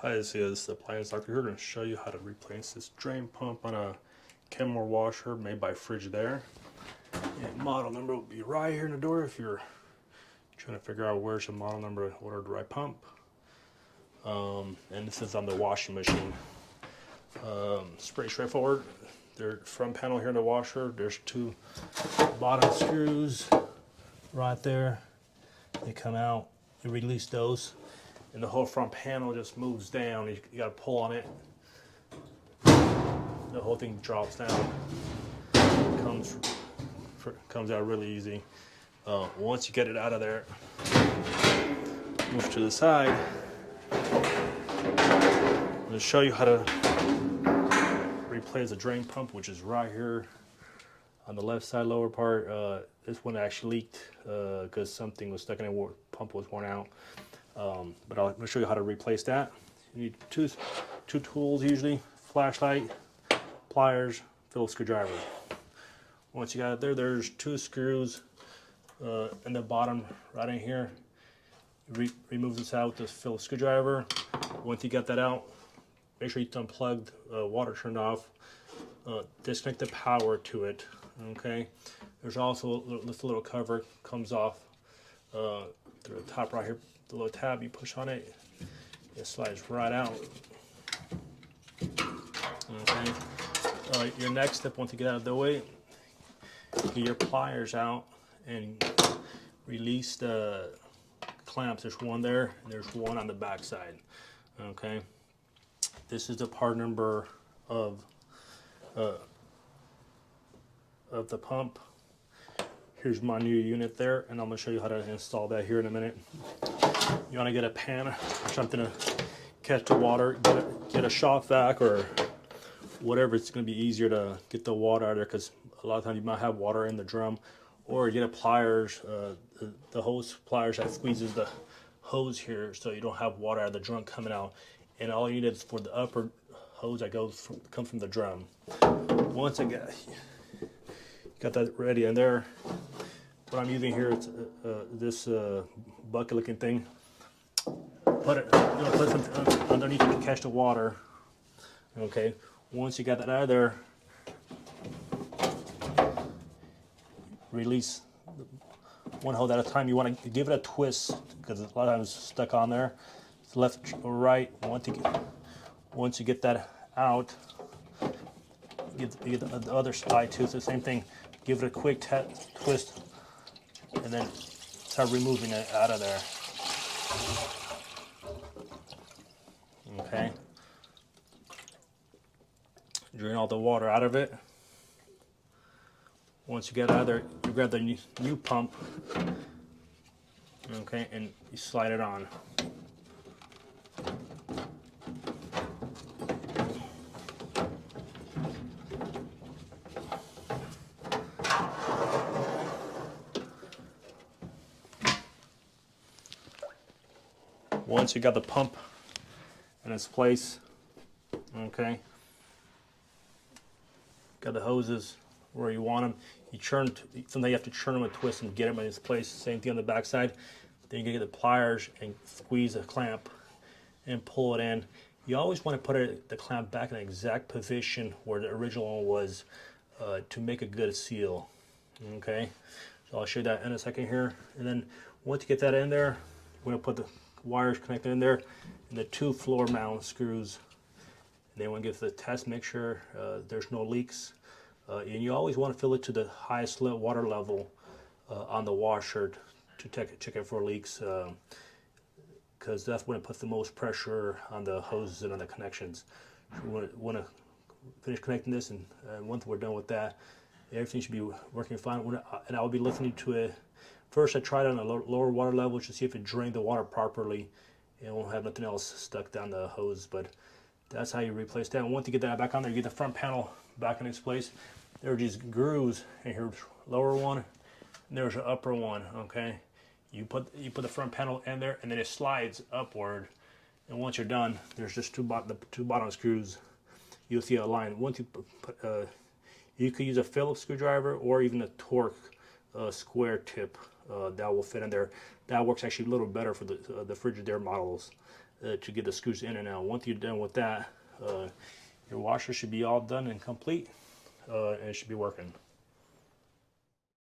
Hi, this is the Appliance Doctor here. I'm going to show you how to replace this drain pump on a Kenmore Washer made by FRIGIDAIRE. And model number will be right here in the door if you're trying to figure out where's the model number to order the right pump. And this is on the washing machine. It's pretty straightforward. There's front panel here in the washer. There's two bottom screws right there. They come out. You release those. And the whole front panel just moves down. You gotta pull on it. The whole thing drops down. Comes out really easy. Once you get it out of there, move to the side. I'm gonna show you how to replace the drain pump, which is right here on the left side lower part. This one actually leaked because something was stuck in it. The pump was worn out. But I'm going to show you how to replace that. You need two tools usually: flashlight, pliers, Phillips screwdriver. Once you got it there, there's two screws in the bottom right in here. Remove this out with the Phillips screwdriver. Once you get that out, make sure you unplug the water turned off. Disconnect the power to it. Okay. There's also this little cover comes off through the top right here. The little tab, you push on it, it slides right out. Okay. Your next step, once you get out of the way, get your pliers out and release the clamps. There's one there, and there's one on the back side. Okay. This is the part number of the pump. Here's my new unit there, and I'm going to show you how to install that here in a minute. You want to get a pan or something to catch the water, get a shop vac or whatever. It's going to be easier to get the water out of there because a lot of times you might have water in the drum. Or you get a pliers, the hose pliers that squeezes the hose here so you don't have water out of the drum coming out. And all you need is for the upper hose that comes from the drum. Once I got that ready in there, what I'm using here is this bucket looking thing. Put something underneath to catch the water. Okay, once you got that out of there, release one hose at a time. You want to give it a twist because a lot of times it's stuck on there. It's left or right. Once you get that out, get the other side too. It's the same thing. Give it a quick twist and then start removing it out of there. Okay. Drain all the water out of it. Once you get out of there, you grab the new pump. Okay, and you slide it on. Once you got the pump in its place, okay, got the hoses where you want them. Sometimes you have to turn them and twist and get them in its place. Same thing on the back side. Then you get the pliers and squeeze the clamp and pull it in. You always want to put the clamp back in the exact position where the original one was to make a good seal. Okay, so I'll show you that in a second here. And then once you get that in there, we're going to put the wires connected in there and the two floor mount screws. And then when you get to the test, make sure there's no leaks. And you always want to fill it to the highest water level on the washer to check it for leaks, because that's when it puts the most pressure on the hoses and on the connections. So we want to finish connecting this, and once we're done with that, everything should be working fine. And I'll be listening to it. First, I tried it on a lower water level to see if it drained the water properly and won't have nothing else stuck down the hose. But that's how you replace that. And once you get that back on there, you get the front panel back in its place. There are these grooves, and here's lower one, and there's an upper one. Okay, you put the front panel in there, and then it slides upward. And once you're done, there's just the two bottom screws. You'll see a line. Once you you could use a Phillips screwdriver or even a torque square tip that will fit in there. That works actually a little better for the Frigidaire models. to get the screws in and out. Once you're done with that, your washer should be all done and complete, and it should be working.